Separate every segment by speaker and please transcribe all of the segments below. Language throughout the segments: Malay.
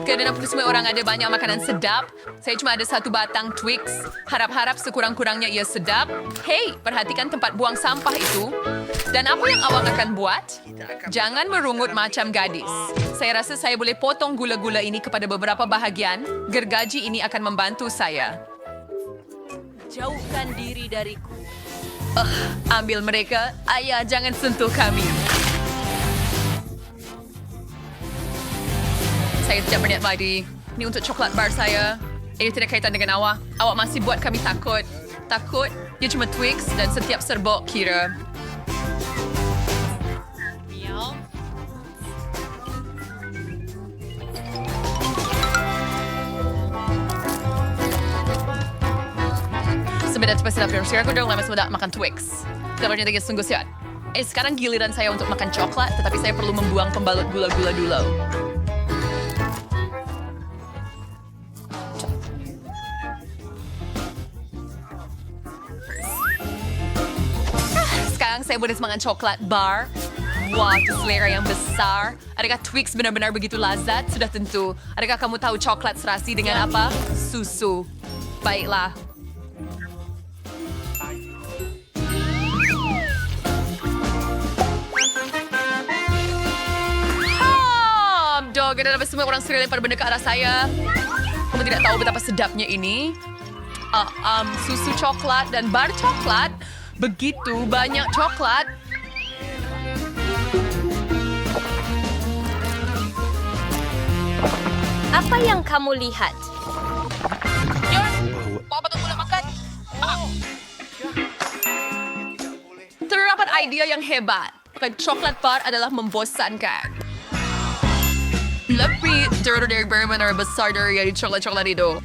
Speaker 1: Kerana semua orang ada banyak makanan sedap, saya cuma ada satu batang Twix. Harap-harap sekurang-kurangnya ia sedap. Hei, perhatikan tempat buang sampah itu. Dan apa yang awak akan buat? Jangan merungut macam gadis. Saya rasa saya boleh potong gula-gula ini kepada beberapa bahagian. Gergaji ini akan membantu saya.
Speaker 2: Jauhkan diri dariku.
Speaker 1: Ambil mereka. Ayah, jangan sentuh kami. Saya tidak berniat lagi. Ini untuk coklat bar saya. Ini tidak kaitan dengan awak. Awak masih buat kami takut. Takut? Dia cuma Twix dan setiap serbuk kira.
Speaker 2: Miau.
Speaker 1: Sebenarnya cepat sedap. Sekarang aku dah lama sudah makan Twix. Kabarnya tidak sungguh sihat. Sekarang giliran saya untuk makan coklat, tetapi saya perlu membuang pembalut gula-gula dulu. Sekarang saya boleh makan coklat bar. Wah, itu selera yang besar. Adakah Twix benar-benar begitu lazat? Sudah tentu. Adakah kamu tahu coklat serasi dengan apa? Susu. Baiklah. Dog, ada semua orang sering lempar benda ke arah saya. Kamu tidak tahu betapa sedapnya ini. Susu coklat dan bar coklat. Begitu banyak coklat.
Speaker 2: Apa yang kamu lihat?
Speaker 1: Apa tu pula makan? Terdapat idea yang hebat. Coklat bar adalah membosankan. Lebih dari bermain besar dari coklat-coklat itu.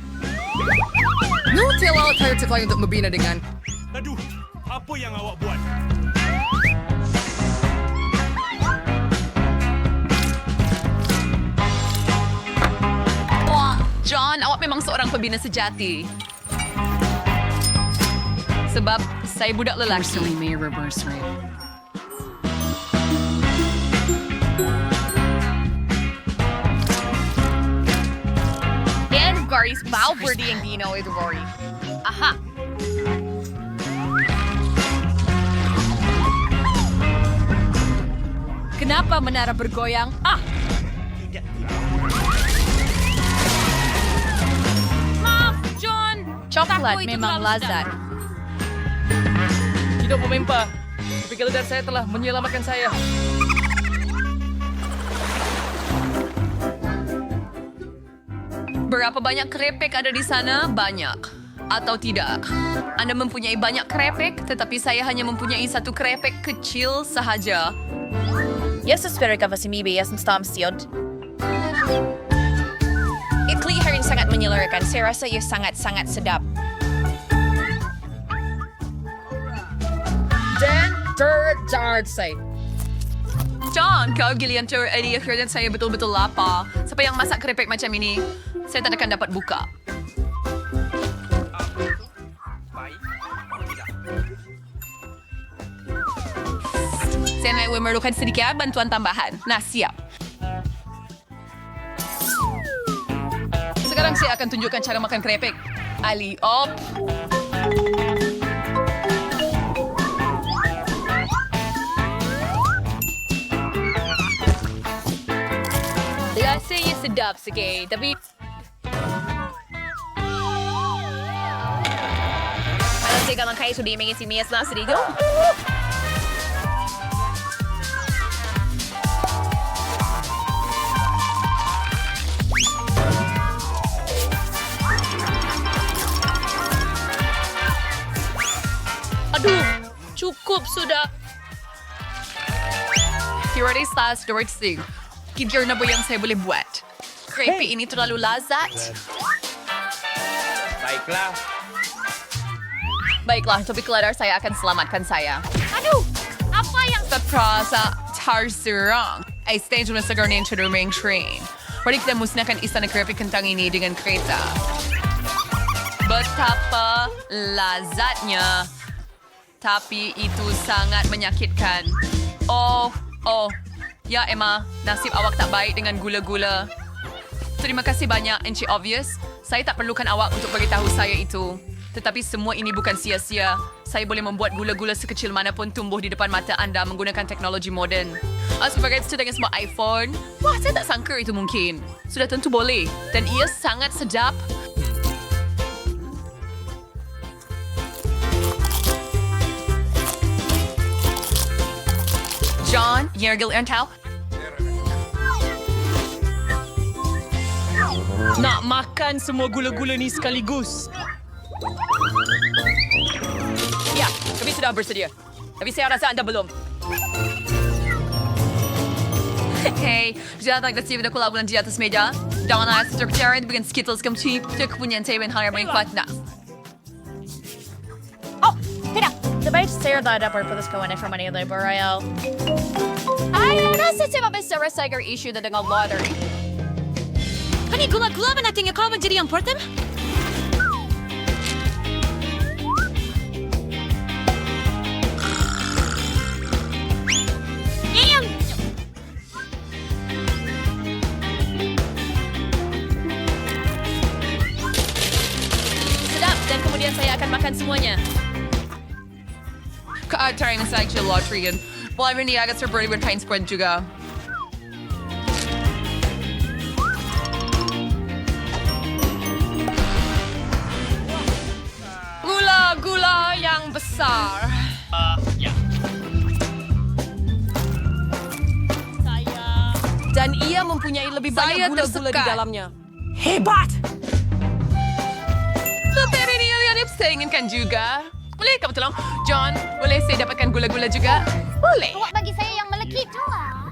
Speaker 1: Nutella alternatif lain untuk membina dengan.
Speaker 3: Aduh, apa yang awak buat?
Speaker 1: Wah, John, awak memang seorang pembina sejati. Sebab saya budak lelaki.
Speaker 2: Dan garis bau berdi yang dino itu Rory. Aha. Kenapa menara bergoyang? Maaf, John.
Speaker 4: Coklat
Speaker 2: Tahu itu
Speaker 4: memang
Speaker 2: terlalu
Speaker 4: lazat.
Speaker 5: Tidak memempa. Tapi keledar saya telah menyelamatkan saya.
Speaker 1: Berapa banyak kerepek ada di sana? Banyak. Atau tidak? Anda mempunyai banyak kerepek, tetapi saya hanya mempunyai satu kerepek kecil sahaja.
Speaker 4: Jag suspecterar av si Mibi som stamstjod.
Speaker 2: Ikliharin sangat menyelarakan. Saya rasa ia sangat-sangat sedap.
Speaker 5: Dan terjard saya.
Speaker 1: John, kau gilian ini akhirnya saya betul-betul lapar. Siapa yang masak kerepek macam ini? Saya tak akan dapat buka. Saya memerlukan sedikit bantuan tambahan. Nah, siap. Sekarang saya akan tunjukkan cara makan kerepek. Ali, op.
Speaker 2: Rasanya sedap sikit, tapi... Alam saya kalau kayo sudah mengisi Mia na sedikit. Aduh, cukup sudah.
Speaker 1: Here is last dirty. Kikir na ba yang saya boleh buat? Crepe ini terlalu lazat.
Speaker 3: Baiklah.
Speaker 1: Baiklah, tapi keledar saya akan selamatkan saya.
Speaker 2: Aduh, apa yang...
Speaker 1: Terasa terserang. Ay stage na sa garnin to the main train. Pwede kita musnahkan isa na crepe kentang ini dengan kereta. Betapa lazatnya. Tapi itu sangat menyakitkan. Oh. Ya, Emma. Nasib awak tak baik dengan gula-gula. Terima kasih banyak, Encik Obvious. Saya tak perlukan awak untuk beritahu saya itu. Tetapi semua ini bukan sia-sia. Saya boleh membuat gula-gula sekecil mana pun tumbuh di depan mata anda menggunakan teknologi moden. Sebagai itu dengan semua iPhone, wah saya tak sangka itu mungkin. Sudah tentu boleh. Dan ia sangat sedap. John, Yergil Entau.
Speaker 5: Nak makan semua gula-gula ni sekaligus.
Speaker 1: Ya, kami sudah bersedia. Tapi saya rasa anda belum. Hei, jangan tak kasih pada kulabulan di atas meja. Janganlah terkejara dengan Skittles kemci. Kepunyaan saya hanya berikut nak.
Speaker 4: Oh, tidak. Sabay saya tak dapat putus kawan from Manila Labor Royale.
Speaker 2: Ay, nasa si Mabisa Recycle issue na dengan lottery.
Speaker 6: Hani gula-gula ba natin ikaw menjadi important? Ngayang!
Speaker 4: Sedap dan kemudian saya akan makan semuanya.
Speaker 1: Try na sa actual lottery yun. Well, I agad sa Birdie with Pine Squad juga.
Speaker 2: Gula-gula yang besar. Dan ia mempunyai lebih banyak gula-gula di dalamnya.
Speaker 1: Tapi ini yang saya inginkan juga. Boleh kamu tolong? John, boleh saya dapatkan gula-gula juga? Boleh.
Speaker 6: Awak bagi saya yang melekit tu lah.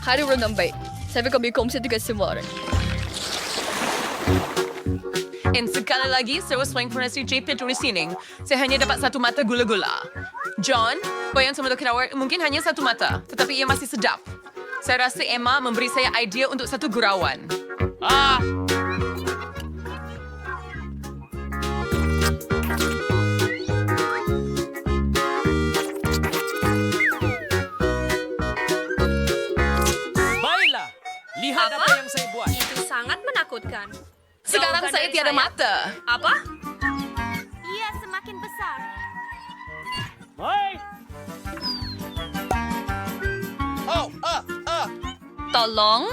Speaker 2: Hari orang baik. Saya kami kongsi dengan semua orang.
Speaker 1: Dan sekali lagi, saya selain furnasi JP di sini. Saya hanya dapat satu mata gula-gula. John, bayang sama dokter mungkin hanya satu mata. Tetapi ia masih sedap. Saya rasa Emma memberi saya idea untuk satu gurauan.
Speaker 5: Baiklah, lihat apa yang saya buat.
Speaker 6: Itu sangat menakutkan.
Speaker 1: Sekarang
Speaker 6: Jauhkan
Speaker 1: saya
Speaker 6: dari
Speaker 1: tiada mata.
Speaker 6: Apa? Ia semakin besar.
Speaker 3: Hai!
Speaker 1: Tolong?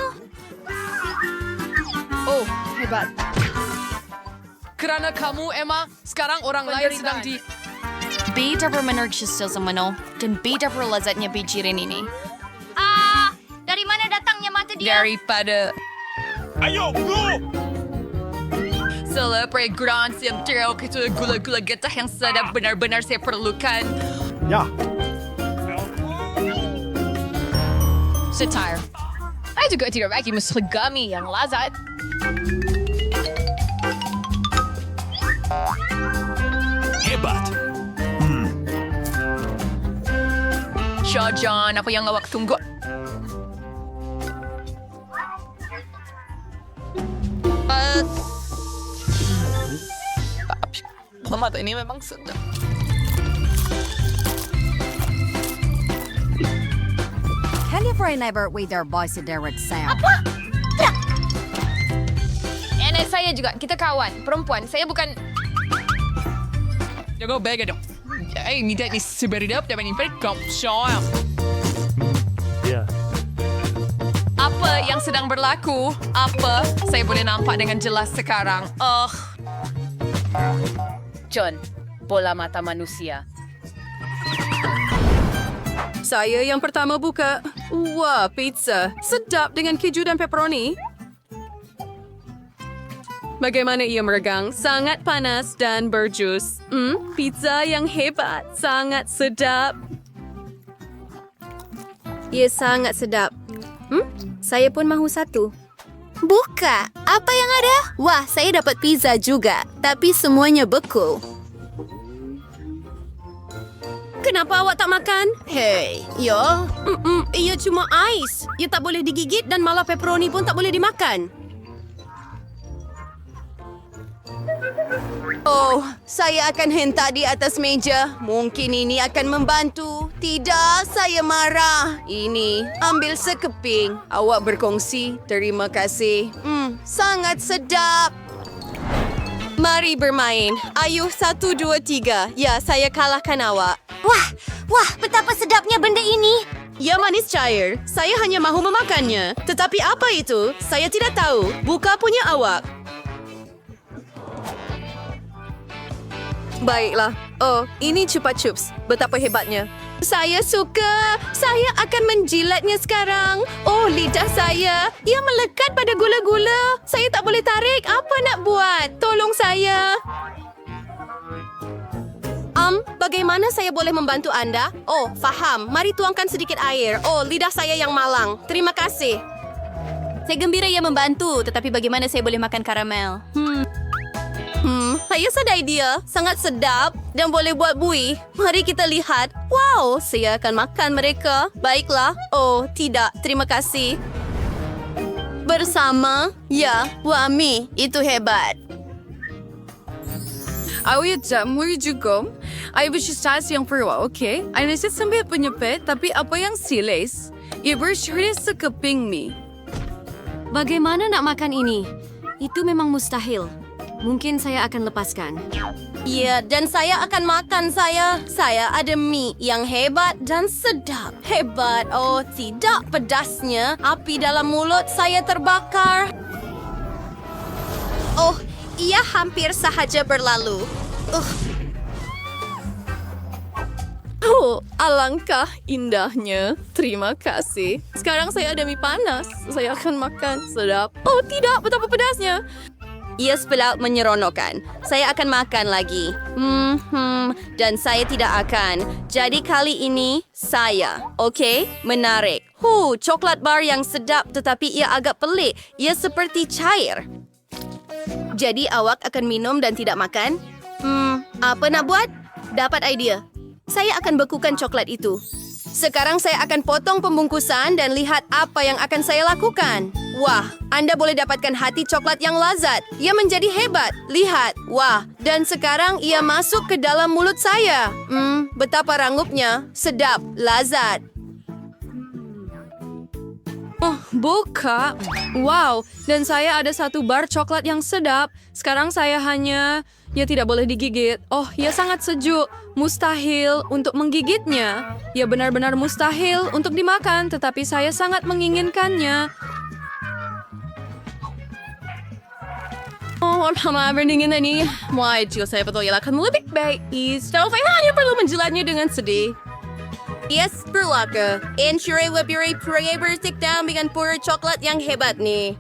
Speaker 2: Oh, hebat. Kerana kamu, Emma, sekarang orang lain sedang di...
Speaker 7: Beda bermenerjus sa mano, dan beda berlezatnya bijirin ini.
Speaker 6: Dari mana datangnya mata dia?
Speaker 1: Daripada
Speaker 3: Ayo, bro!
Speaker 1: Selebrate siap teraw itu gula-gula getah yang sedap benar-benar saya perlukan.
Speaker 3: Ya.
Speaker 2: Satire. Saya juga tidak lagi meselegami yang lazat.
Speaker 3: Hebat.
Speaker 1: Shaw John, apa yang awak tunggu? Mata ini memang sedap.
Speaker 8: California never with their voice direct sound.
Speaker 2: Nenek saya juga, kita kawan. Perempuan, saya bukan...
Speaker 1: Jago bega dong. Ini tak ni seberidap dapat impet kau Shaw.
Speaker 3: Ya.
Speaker 1: Apa yang sedang berlaku? Apa saya boleh nampak dengan jelas sekarang?
Speaker 7: John, bola mata manusia.
Speaker 9: Saya yang pertama buka. Wah, pizza. Sedap dengan keju dan pepperoni. Bagaimana ia meregang? Sangat panas dan berjus. Pizza yang hebat. Sangat sedap.
Speaker 10: Ia sangat sedap. Saya pun mahu satu. Buka! Apa yang ada? Wah, saya dapat pizza juga. Tapi semuanya beku.
Speaker 9: Kenapa awak tak makan?
Speaker 10: Hei, ya?
Speaker 9: Ia cuma ais. Ia tak boleh digigit dan malah pepperoni pun tak boleh dimakan.
Speaker 10: Oh, saya akan hentak di atas meja. Mungkin ini akan membantu. Tidak, saya marah. Ini, ambil sekeping. Awak berkongsi. Terima kasih. Sangat sedap. Mari bermain. Ayuh 1, 2, 3. Ya, saya kalahkan awak.
Speaker 6: Wah, betapa sedapnya benda ini.
Speaker 10: Ya, manis cair. Saya hanya mahu memakannya. Tetapi apa itu? Saya tidak tahu. Buka punya awak. Baiklah. Oh, ini Chupa Chups. Betapa hebatnya. Saya suka. Saya akan menjilatnya sekarang. Oh, lidah saya. Ia melekat pada gula-gula. Saya tak boleh tarik. Apa nak buat? Tolong saya. Bagaimana saya boleh membantu anda? Oh, faham. Mari tuangkan sedikit air. Oh, lidah saya yang malang. Terima kasih. Saya gembira ia membantu, tetapi bagaimana saya boleh makan karamel? Saya sedai dia. Sangat sedap dan boleh buat bui. Mari kita lihat. Wow, saya akan makan mereka. Baiklah. Oh, tidak. Terima kasih. Bersama? Ya, Wami. Itu hebat.
Speaker 9: Awit jam, muri juga. Ay bersistas yang perwa, okay? Ay nasit sambil penyepit, tapi apa yang siles? Ia bersyukur sekeping mi.
Speaker 8: Bagaimana nak makan ini? Itu memang mustahil. Mungkin saya akan lepaskan.
Speaker 10: Ya, dan saya akan makan saya. Saya ada mie yang hebat dan sedap. Hebat. Oh, tidak pedasnya. Api dalam mulut saya terbakar. Oh, ia hampir sahaja berlalu.
Speaker 9: Oh, alangkah indahnya. Terima kasih. Sekarang saya ada mie panas. Saya akan makan. Sedap. Oh, tidak. Betapa pedasnya.
Speaker 10: Ia sepelak menyeronokkan. Saya akan makan lagi. Dan saya tidak akan. Jadi kali ini, saya. Okey? Menarik. Coklat bar yang sedap tetapi ia agak pelik. Ia seperti cair. Jadi awak akan minum dan tidak makan? Apa nak buat? Dapat idea. Saya akan bekukan coklat itu. Sekarang saya akan potong pembungkusan dan lihat apa yang akan saya lakukan. Wah, anda boleh dapatkan hati coklat yang lazat. Ia menjadi hebat. Lihat. Wah, dan sekarang ia masuk ke dalam mulut saya. Betapa rangupnya. Sedap. Lazat.
Speaker 9: Oh, buka. Wow, dan saya ada 1 bar coklat yang sedap. Sekarang saya hanya... ia tidak boleh digigit. Oh, ia sangat sejuk. Mustahil untuk menggigitnya. Ia benar-benar mustahil untuk dimakan, tetapi saya sangat menginginkannya. Oh, lama berdingin ini. Wah, jika saya betul ia akan lebih baik. Setahu saya hanya perlu menjilatnya dengan sedih.
Speaker 10: Yes, berlaka. Ensure wabiri pura bertikdam dengan pura coklat yang hebat nih.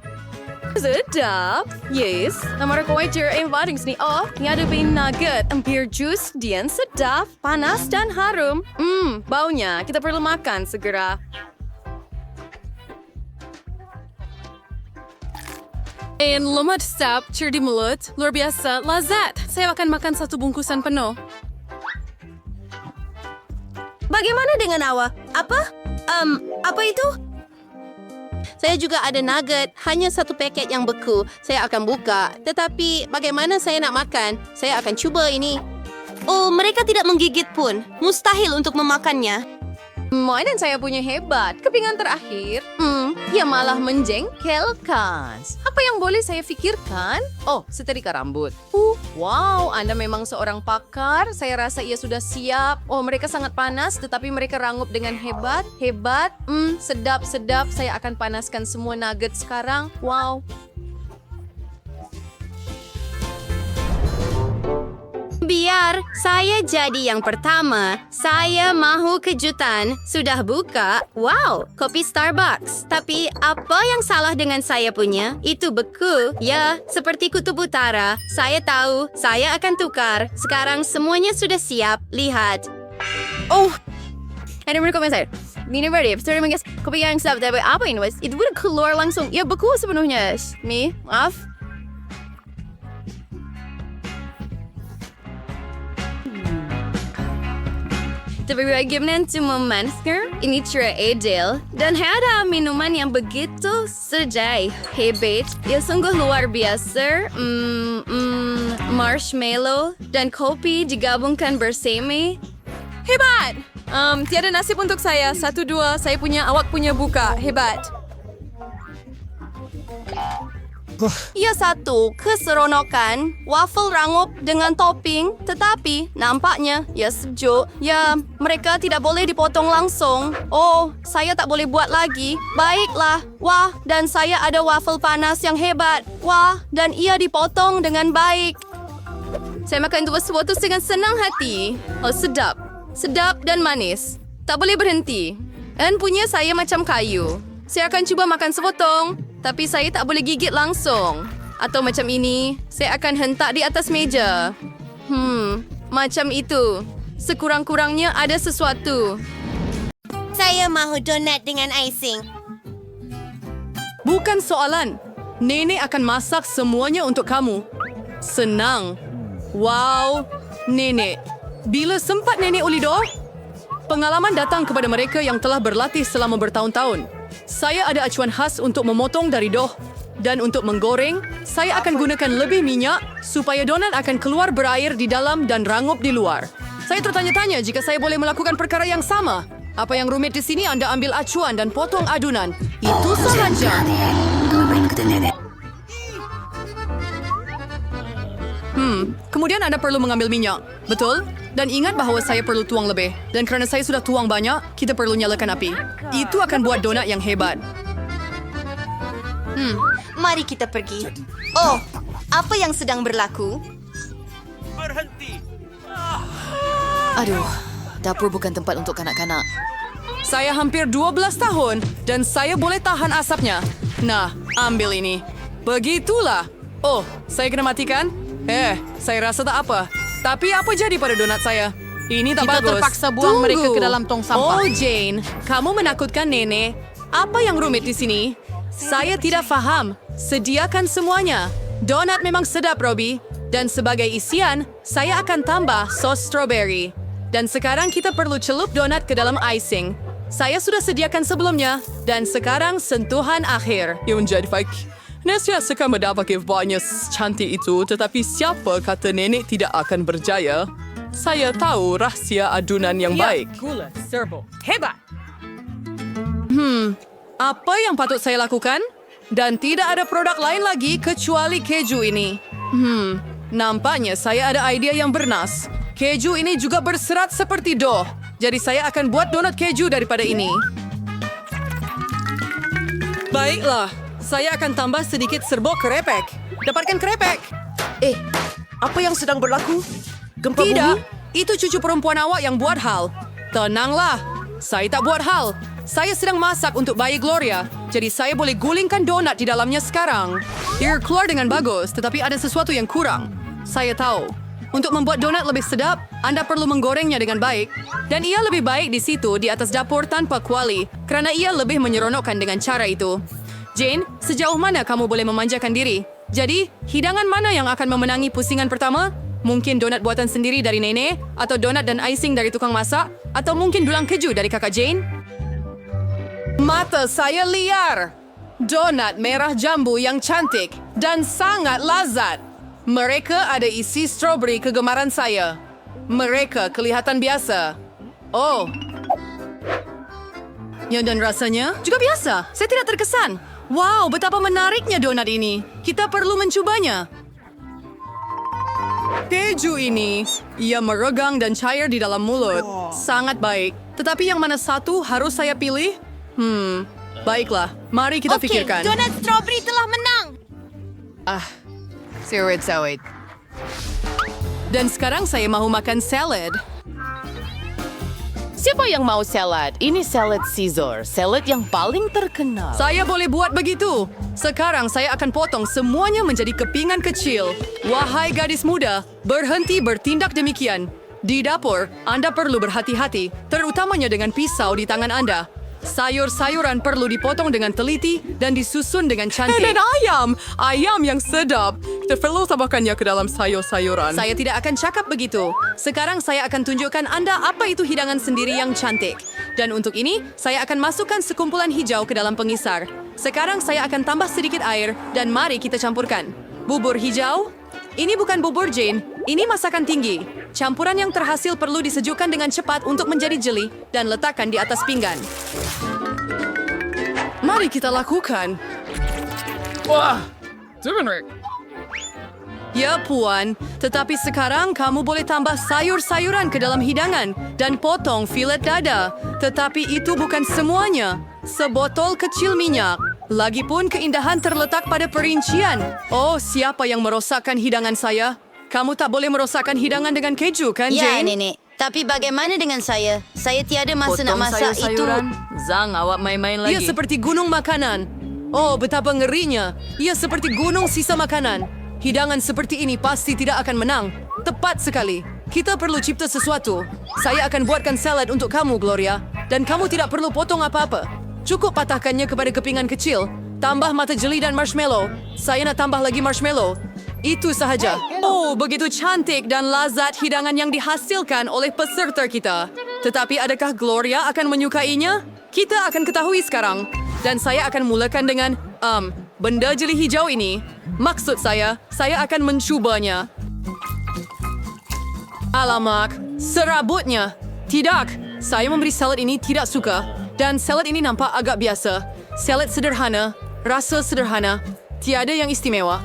Speaker 9: Sedap. Yes. Nama ko ay Jerry Vadings ni. Oh, nga ada bin nugget. Ang beer juice, diyan sedap, panas dan harum. Baunya. Kita perlu makan segera. And lumadstap, cer di mulut. Luar biasa, lazat. Saya akan makan 1 bungkusan penuh.
Speaker 10: Bagaimana dengan awak? Apa itu? Saya juga ada nugget, hanya 1 paket yang beku. Saya akan buka. Tetapi bagaimana saya nak makan? Saya akan cuba ini. Oh, mereka tidak menggigit pun. Mustahil untuk memakannya.
Speaker 1: Mainan saya punya hebat. Kepingan terakhir. Ia malah menjengkelkan. Apa yang boleh saya fikirkan? Oh, setrika rambut. Wow, Anda memang seorang pakar. Saya rasa ia sudah siap. Oh, mereka sangat panas, tetapi mereka rangup dengan hebat. Hebat. Sedap-sedap. Saya akan panaskan semua nugget sekarang. Wow.
Speaker 10: Biar saya jadi yang pertama. Saya mahu kejutan. Sudah buka? Wow, kopi Starbucks. Tapi apa yang salah dengan saya punya? Itu beku. Ya, seperti kutub utara. Saya tahu. Saya akan tukar. Sekarang semuanya sudah siap. Lihat. Oh, ada berkomentar. Ini berarti, sorry menggas kopi yang sedap. Tapi apa ini? Itu udah keluar langsung. Ya, beku sepenuhnya. Maaf. Tapi bagaimana untuk memanskan? Ini cara ideal. Dan ada minuman yang begitu sedai. Hebat. Ya sungguh luar biasa. Marshmallow dan kopi digabungkan bersama.
Speaker 9: Hebat! Tiada nasib untuk saya. 1, 2, saya punya, awak punya buka. Hebat.
Speaker 10: Ya satu, keseronokan, waffle rangup dengan topping, tetapi nampaknya ya sejuk. Ya, mereka tidak boleh dipotong langsung. Oh, saya tak boleh buat lagi. Baiklah. Wah, dan saya ada waffle panas yang hebat. Wah, dan ia dipotong dengan baik. Saya makan dua sesuatu dengan senang hati. Oh, sedap. Sedap dan manis. Tak boleh berhenti. Dan punya saya macam kayu. Saya akan cuba makan sepotong. Tapi saya tak boleh gigit langsung. Atau macam ini, saya akan hentak di atas meja. Macam itu. Sekurang-kurangnya ada sesuatu.
Speaker 6: Saya mahu donat dengan icing.
Speaker 9: Bukan soalan. Nenek akan masak semuanya untuk kamu. Senang. Wow, nenek. Bila sempat nenek Ulido? Pengalaman datang kepada mereka yang telah berlatih selama bertahun-tahun. Saya ada acuan khas untuk memotong dari dough. Dan untuk menggoreng, saya akan gunakan lebih minyak supaya donat akan keluar berair di dalam dan rangup di luar. Saya tertanya-tanya jika saya boleh melakukan perkara yang sama. Apa yang rumit di sini Anda ambil acuan dan potong adunan. Itu sahaja. Kemudian Anda perlu mengambil minyak. Betul? Dan ingat bahawa saya perlu tuang lebih. Dan kerana saya sudah tuang banyak, kita perlu nyalakan api. Itu akan buat donat yang hebat.
Speaker 6: Mari kita pergi. Oh, apa yang sedang berlaku?
Speaker 3: Berhenti.
Speaker 4: Aduh, dapur bukan tempat untuk kanak-kanak.
Speaker 9: Saya hampir 12 tahun dan saya boleh tahan asapnya. Nah, ambil ini. Begitulah. Oh, saya kena matikan? Saya rasa tak apa. Tapi apa jadi pada donat saya? Ini tak
Speaker 5: Kita
Speaker 9: bagus.
Speaker 5: terpaksa buang mereka ke dalam tong sampah.
Speaker 9: Oh, Jane. Kamu menakutkan nenek. Apa yang rumit di sini? Saya tidak faham. Sediakan semuanya. Donat memang sedap, Robbie. Dan sebagai isian, saya akan tambah sos strawberry. Dan sekarang kita perlu celup donat ke dalam icing. Saya sudah sediakan sebelumnya. Dan sekarang sentuhan akhir. Yang jadi baik. Nesya suka mendapat banyak cantik itu, tetapi siapa kata nenek tidak akan berjaya? Saya tahu rahsia adunan yang baik.
Speaker 5: Gula, serbo. Hebat!
Speaker 9: Apa yang patut saya lakukan? Dan tidak ada produk lain lagi kecuali keju ini. Nampaknya saya ada idea yang bernas. Keju ini juga berserat seperti dough. Jadi saya akan buat donat keju daripada ini. Baiklah, saya akan tambah sedikit serbuk krepek. Dapatkan krepek.
Speaker 11: Apa yang sedang berlaku? Gempa
Speaker 9: Tidak,
Speaker 11: bumi?
Speaker 9: itu cucu perempuan awak yang buat hal. Tenanglah, saya tak buat hal. Saya sedang masak untuk bayi Gloria, jadi saya boleh gulingkan donat di dalamnya sekarang. Dia keluar dengan bagus, tetapi ada sesuatu yang kurang. Saya tahu. Untuk membuat donat lebih sedap, Anda perlu menggorengnya dengan baik. Dan ia lebih baik di situ di atas dapur tanpa kuali, kerana ia lebih menyeronokkan dengan cara itu. Jane, sejauh mana kamu boleh memanjakan diri? Jadi, hidangan mana yang akan memenangi pusingan pertama? Mungkin donat buatan sendiri dari nenek, atau donat dan icing dari tukang masak, atau mungkin dulang keju dari kakak Jane? Mata saya liar. Donat merah jambu yang cantik dan sangat lazat. Mereka ada isi strawberry kegemaran saya. Mereka kelihatan biasa. Oh. Ya, dan rasanya juga biasa. Saya tidak terkesan. Wow, betapa menariknya donat ini. Kita perlu mencobanya. Keju ini, ia meregang dan cair di dalam mulut. Sangat baik. Tetapi yang mana satu harus saya pilih? Baiklah. Mari kita pikirkan.
Speaker 6: Donat strawberry telah menang.
Speaker 4: Sawit.
Speaker 9: Dan sekarang saya mahu makan salad.
Speaker 12: Siapa yang mau salad? Ini salad Caesar, salad yang paling terkenal.
Speaker 9: Saya boleh buat begitu. Sekarang saya akan potong semuanya menjadi kepingan kecil. Wahai gadis muda, berhenti bertindak demikian. Di dapur, Anda perlu berhati-hati, terutamanya dengan pisau di tangan Anda. Sayur-sayuran perlu dipotong dengan teliti dan disusun dengan cantik. Dan ayam yang sedap. Kita perlu tambahkannya ke dalam sayur-sayuran. Saya tidak akan cakap begitu. Sekarang saya akan tunjukkan Anda apa itu hidangan sendiri yang cantik. Dan untuk ini, saya akan masukkan sekumpulan hijau ke dalam pengisar. Sekarang saya akan tambah sedikit air dan mari kita campurkan. Bubur hijau. Ini bukan bubur Jane, ini masakan tinggi. Campuran yang terhasil perlu disejukkan dengan cepat untuk menjadi jeli dan letakkan di atas pinggan. Mari kita lakukan.
Speaker 5: Wah, turmeric.
Speaker 9: Ya puan, tetapi sekarang kamu boleh tambah sayur-sayuran ke dalam hidangan dan potong filet dada. Tetapi itu bukan semuanya. Sebotol kecil minyak. Lagipun keindahan terletak pada perincian. Oh, siapa yang merosakkan hidangan saya? Kamu tak boleh merosakkan hidangan dengan keju, kan,
Speaker 10: Ya,
Speaker 9: Jane?
Speaker 10: Nenek. Tapi bagaimana dengan saya? Saya tiada masa nak masak itu.
Speaker 12: Zang, awak main-main
Speaker 9: Ia
Speaker 12: lagi.
Speaker 9: seperti gunung makanan. Oh, betapa ngerinya. Ia seperti gunung sisa makanan. Hidangan seperti ini pasti tidak akan menang. Tepat sekali. Kita perlu cipta sesuatu. Saya akan buatkan salad untuk kamu, Gloria. Dan kamu tidak perlu potong apa-apa. Cukup patahkannya kepada kepingan kecil. Tambah mata jeli dan marshmallow. Saya nak tambah lagi marshmallow. Itu sahaja. Oh, begitu cantik dan lazat hidangan yang dihasilkan oleh peserta kita. Tetapi adakah Gloria akan menyukainya? Kita akan ketahui sekarang. Dan saya akan mulakan dengan, benda jeli hijau ini. Maksud saya akan mencubanya. Alamak, serabutnya. Tidak, saya memberi salad ini tidak suka. Dan salad ini nampak agak biasa. Salad sederhana, rasa sederhana, tiada yang istimewa.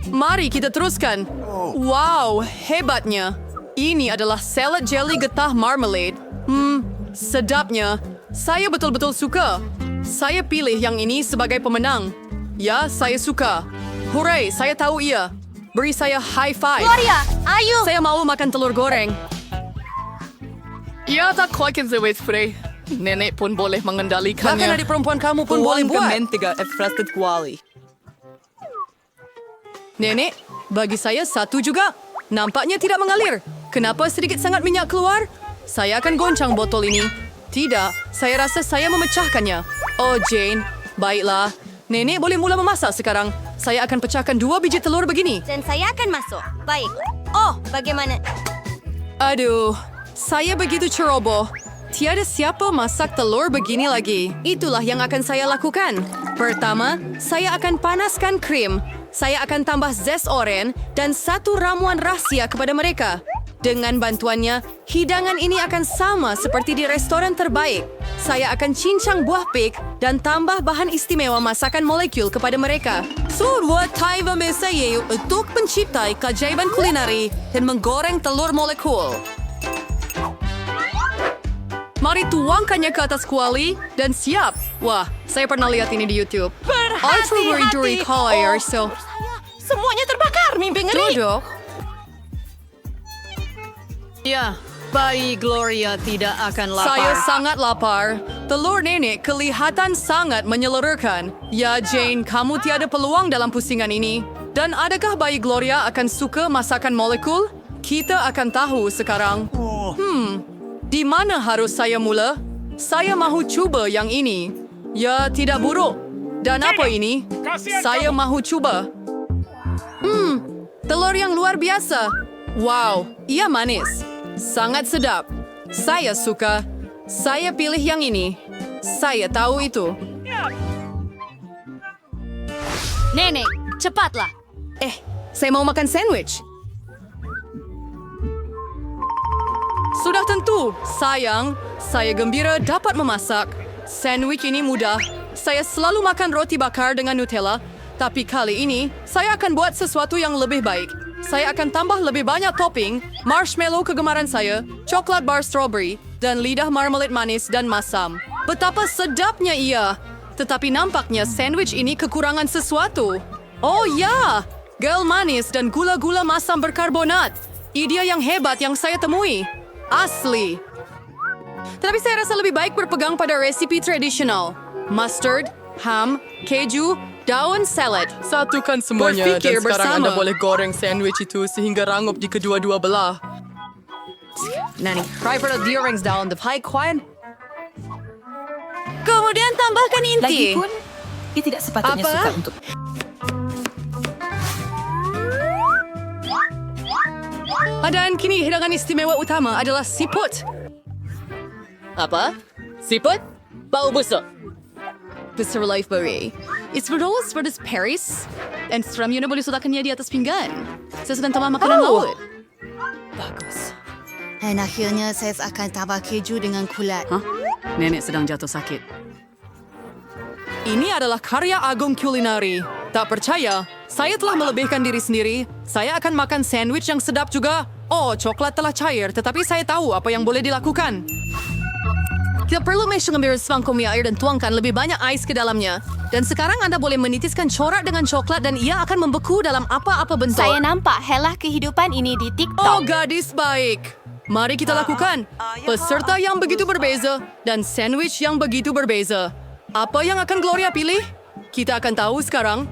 Speaker 9: Mari kita teruskan. Wow, hebatnya. Ini adalah salad jelly getah marmalade. Sedapnya. Saya betul-betul suka. Saya pilih yang ini sebagai pemenang. Ya, saya suka. Hooray, saya tahu ia. Beri saya high five.
Speaker 6: Gloria, ayo!
Speaker 9: Saya mau makan telur goreng.
Speaker 12: Ya, tak kuakin the weight spray. Nenek pun boleh mengendalikannya.
Speaker 9: Bahkan adik perempuan kamu pun boleh buat. Nenek, bagi saya satu juga. Nampaknya tidak mengalir. Kenapa sedikit sangat minyak keluar? Saya akan goncang botol ini. Tidak, saya rasa saya memecahkannya. Oh, Jane, baiklah. Nenek boleh mula memasak sekarang. Saya akan pecahkan 2 biji telur begini.
Speaker 6: Dan saya akan masuk. Baik. Oh, bagaimana?
Speaker 9: Aduh, saya begitu ceroboh. Tiada siapa masak telur begini lagi. Itulah yang akan saya lakukan. Pertama, saya akan panaskan krim. Saya akan tambah zest oren dan 1 ramuan rahasia kepada mereka. Dengan bantuannya, hidangan ini akan sama seperti di restoran terbaik. Saya akan cincang buah pig dan tambah bahan istimewa masakan molekul kepada mereka. Sebuah taiwan saya untuk menciptai keajaiban kulineri dan menggoreng telur molekul. Mari tuangkannya ke atas kuali dan siap. Wah, saya pernah lihat ini di YouTube.
Speaker 6: Berhati-hati.
Speaker 9: So.
Speaker 12: Semuanya terbakar, mimpi ngeri.
Speaker 9: Duduk. Ya, bayi Gloria tidak akan lapar. Saya sangat lapar. Telur nenek kelihatan sangat menyeluruhkan. Ya, Jane, kamu tiada peluang dalam pusingan ini. Dan adakah bayi Gloria akan suka masakan molekul? Kita akan tahu sekarang. Di mana harus saya mula? Saya mahu cuba yang ini. Ya, tidak buruk. Dan apa ini? Saya mahu cuba. Telur yang luar biasa. Wow, ia manis. Sangat sedap. Saya suka. Saya pilih yang ini. Saya tahu itu.
Speaker 8: Nenek, cepatlah.
Speaker 9: Saya mau makan sandwich. Sudah tentu. Sayang, saya gembira dapat memasak. Sandwich ini mudah. Saya selalu makan roti bakar dengan Nutella. Tapi kali ini, saya akan buat sesuatu yang lebih baik. Saya akan tambah lebih banyak topping, marshmallow kegemaran saya, coklat bar strawberry, dan lidah marmalade manis dan masam. Betapa sedapnya ia! Tetapi nampaknya sandwich ini kekurangan sesuatu. Oh ya! Gel manis dan gula-gula masam berkarbonat. Ide yang hebat yang saya temui. Asli. Tetapi saya rasa lebih baik berpegang pada resipi tradisional. Mustard, ham, keju, daun salad.
Speaker 5: Satukan semuanya
Speaker 9: Berfikir
Speaker 5: dan sekarang
Speaker 9: bersama.
Speaker 5: Anda boleh goreng sandwich itu sehingga rangup di kedua-dua belah. Nani, try for the earrings down the high quiet.
Speaker 9: Kemudian tambahkan inti.
Speaker 13: Lagipun, ia tidak sepatutnya
Speaker 9: Apa?
Speaker 13: suka untuk...
Speaker 9: Dan kini hidangan istimewa utama adalah siput.
Speaker 12: Apa? Siput? Bau busuk.
Speaker 9: Besar Lifeberry. It's berdolas pedas Paris. Dan seramnya boleh letakkannya di atas pinggan. Saya sedang tambah makanan laut.
Speaker 13: Bagus.
Speaker 6: Dan akhirnya saya akan tambah keju dengan kulat.
Speaker 9: Nenek sedang jatuh sakit. Ini adalah karya agung kulinari. Tak percaya, saya telah melebihkan diri sendiri. Saya akan makan sandwich yang sedap juga. Oh, coklat telah cair, tetapi saya tahu apa yang boleh dilakukan. Kita perlu mengambil semangkuk mie air dan tuangkan lebih banyak ais ke dalamnya. Dan sekarang Anda boleh menitiskan corak dengan coklat dan ia akan membeku dalam apa-apa bentuk.
Speaker 7: Saya nampak helah kehidupan ini di
Speaker 9: Oh,
Speaker 7: TikTok.
Speaker 9: gadis baik. Mari kita lakukan. Peserta yang begitu berbeza dan sandwich yang begitu berbeza. Apa yang akan Gloria pilih? Kita akan tahu sekarang.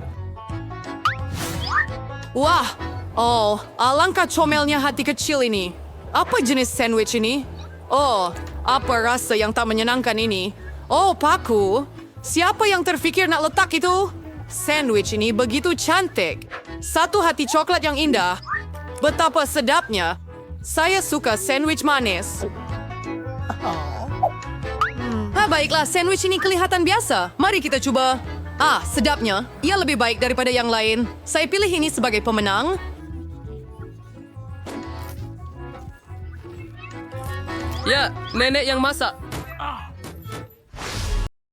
Speaker 9: Wah, oh, alangkah comelnya hati kecil ini. Apa jenis sandwich ini? Oh, apa rasa yang tak menyenangkan ini? Oh, paku. Siapa yang terfikir nak letak itu? Sandwich ini begitu cantik. Satu hati coklat yang indah. Betapa sedapnya. Saya suka sandwich manis. Baiklah, sandwich ini kelihatan biasa. Mari kita coba. Sedapnya. Ia lebih baik daripada yang lain. Saya pilih ini sebagai pemenang.
Speaker 5: Ya, nenek yang masak.